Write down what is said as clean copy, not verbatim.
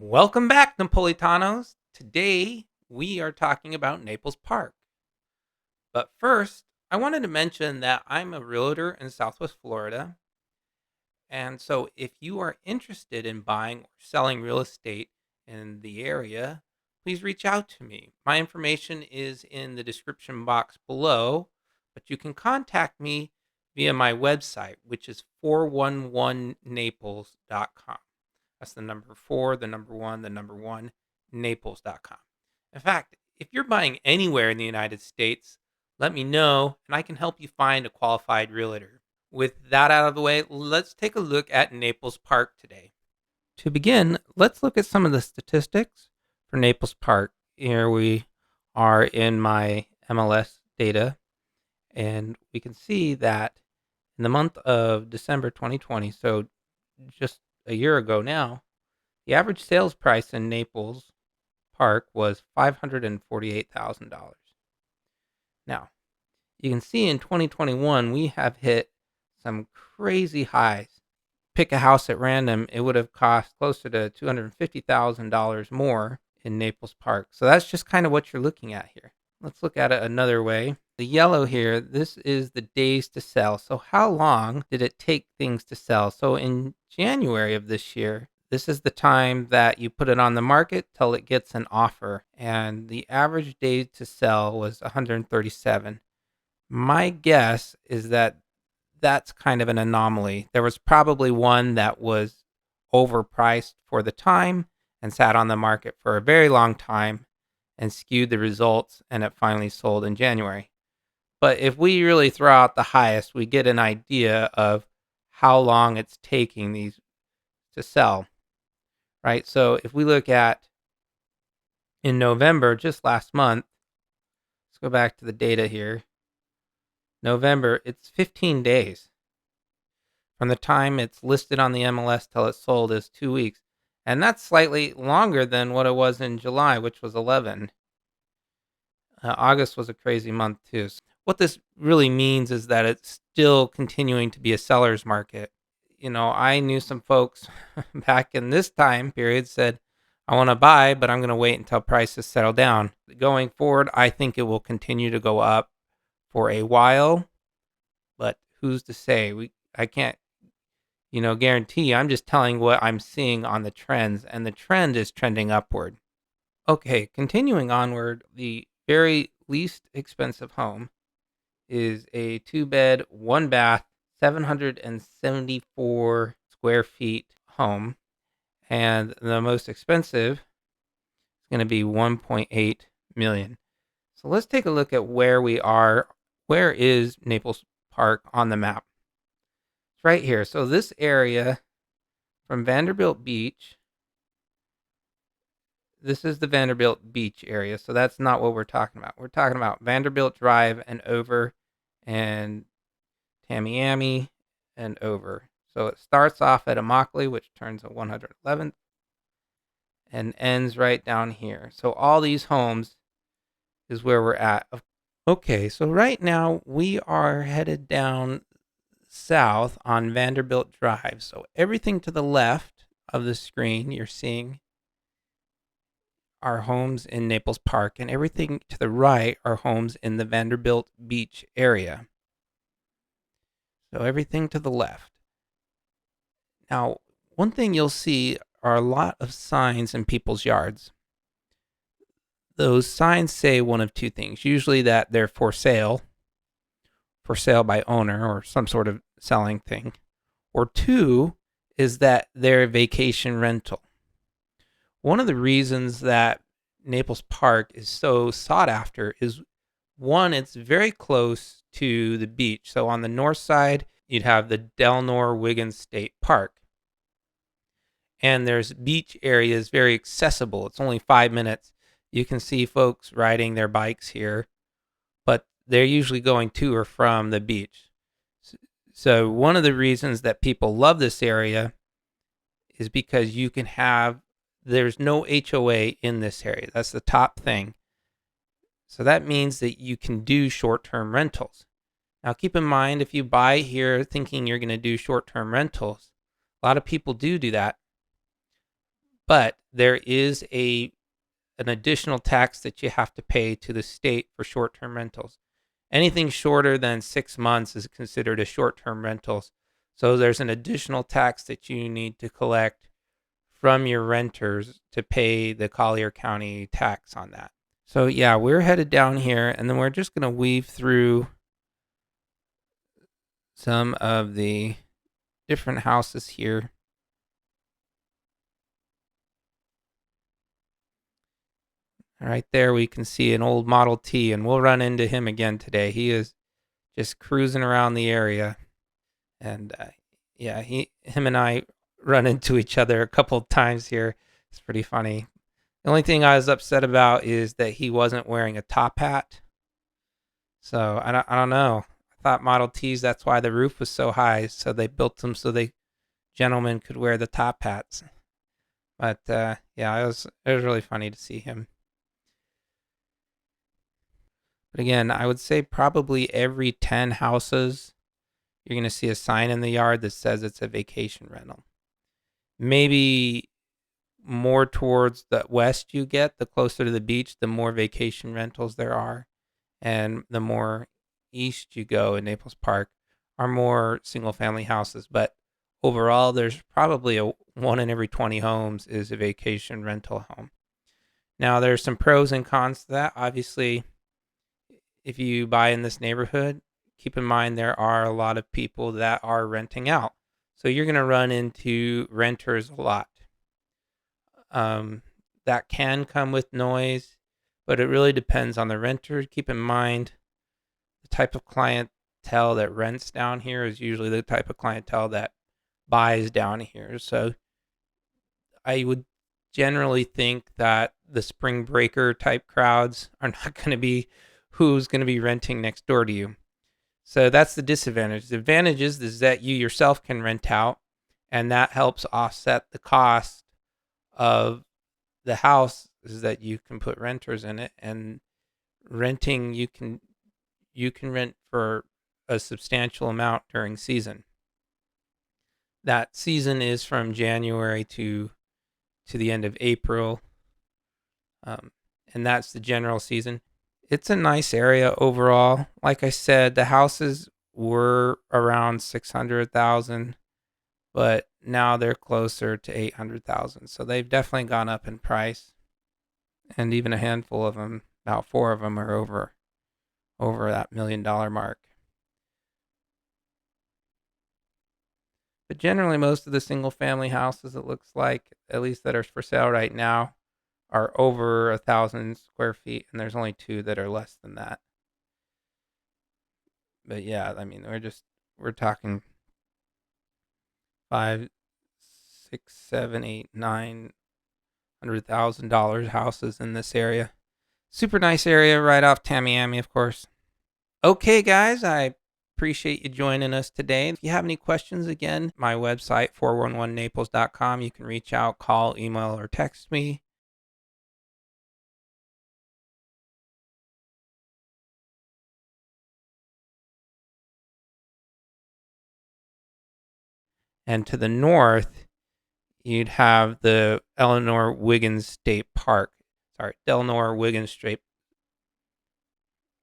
Welcome back, Napolitanos. Today we are talking about Naples Park. But first, I wanted to mention that I'm a realtor in Southwest Florida. And so if you are interested in buying or selling real estate in the area, please reach out to me. My information is in the description box below, but you can contact me via my website, which is 411naples.com. That's the number four, the number one, the number one, Naples.com. In fact, if you're buying anywhere in the United States, let me know and I can help you find a qualified realtor. With that out of the way, let's take a look at Naples Park today. To begin, let's look at some of the statistics for Naples Park. Here we are in my MLS data, and we can see that in the month of December 2020, so just a year ago now, the average sales price in Naples Park was $548,000. Now, you can see in 2021, we have hit some crazy highs. Pick a house at random, it would have cost closer to $250,000 more in Naples Park. So that's just kind of what you're looking at here. Let's look at it another way. The yellow here, this is the days to sell. So how long did it take things to sell? So in January of this year, this is the time that you put it on the market till it gets an offer. And the average day to sell was 137. My guess is that that's kind of an anomaly. There was probably one that was overpriced for the time and sat on the market for a very long time and skewed the results, and it finally sold in January. But if we really throw out the highest, we get an idea of how long it's taking these to sell, right? So if we look at in November, just last month, let's go back to the data here. November, it's 15 days. From the time it's listed on the MLS till it's sold is 2 weeks. And that's slightly longer than what it was in July, which was 11. August was a crazy month too. So what this really means is that it's still continuing to be a seller's market. You know, I knew some folks back in this time period said, I want to buy, but I'm going to wait until prices settle down. Going forward, I think it will continue to go up for a while, but who's to say? I can't guarantee. I'm just telling what I'm seeing on the trends, and the trend is trending upward. Okay, continuing onward, the very least expensive home is a 2-bed, 1-bath, 774 square feet home, and the most expensive is going to be 1.8 million. So let's take a look at where we are. Where is Naples Park on the map? It's right here. So this area from Vanderbilt Beach, this is the Vanderbilt Beach area. So that's not what we're talking about. We're talking about Vanderbilt Drive and over, and Tamiami and over. So it starts off at Immokalee, which turns at 111th, and ends right down here. So all these homes is where we're at. Okay, so right now we are headed down south on Vanderbilt Drive. So everything to the left of the screen you're seeing are homes in Naples Park, and everything to the right are homes in the Vanderbilt Beach area. So everything to the left. Now, one thing you'll see are a lot of signs in people's yards. Those signs say one of two things. Usually that they're for sale by owner or some sort of selling thing. Or two is that they're vacation rental. One of the reasons that Naples Park is so sought after is, one, it's very close to the beach. So on the north side, you'd have the Del Nor Wiggins State Park. And there's beach areas very accessible. It's only 5 minutes. You can see folks riding their bikes here, but they're usually going to or from the beach. So one of the reasons that people love this area is because there's no HOA in this area. That's the top thing. So that means that you can do short-term rentals. Now keep in mind, if you buy here thinking you're going to do short-term rentals, a lot of people do that. but there is an additional tax that you have to pay to the state for short-term rentals. Anything shorter than 6 months is considered a short-term rentals. So there's an additional tax that you need to collect from your renters to pay the Collier County tax on that. So yeah, we're headed down here, and then we're just going to weave through some of the different houses here. Right there, we can see an old Model T, and we'll run into him again today. He is just cruising around the area, and yeah, him and I run into each other a couple of times here. It's pretty funny. The only thing I was upset about is that he wasn't wearing a top hat. So I don't know. I thought Model Ts, that's why the roof was so high, so they built them so they gentlemen could wear the top hats. But yeah, it was really funny to see him. But again, I would say probably every 10 houses, you're going to see a sign in the yard that says it's a vacation rental. Maybe more towards the west you get, the closer to the beach, the more vacation rentals there are. And the more east you go in Naples Park are more single family houses. But overall, there's probably a one in every 20 homes is a vacation rental home. Now, there's some pros and cons to that. Obviously, if you buy in this neighborhood, keep in mind there are a lot of people that are renting out. So you're going to run into renters a lot. That can come with noise, but it really depends on the renter. Keep in mind the type of clientele that rents down here is usually the type of clientele that buys down here. So I would generally think that the spring breaker type crowds are not going to be who's going to be renting next door to you. So that's the disadvantage. The advantage is that you yourself can rent out, and that helps offset the cost of the house, is that you can put renters in it, and renting you can rent for a substantial amount during season. That season is from January to the end of April, and that's the general season. It's a nice area overall. Like I said, the houses were around 600,000, but now they're closer to 800,000. So they've definitely gone up in price, and even a handful of them, about four of them, are over that $1 million mark. But generally, most of the single family houses, it looks like, at least that are for sale right now, are over 1,000 square feet, and there's only two that are less than that. But yeah, I mean, we're talking 5, 6, 7, 8, $900,000 houses in this area. Super nice area right off Tamiami, of course. Okay, guys, I appreciate you joining us today. If you have any questions, again, my website, 411naples.com. You can reach out, call, email, or text me. And to the north, you'd have the Eleanor Wiggins State Park. Sorry, Delnor Wiggins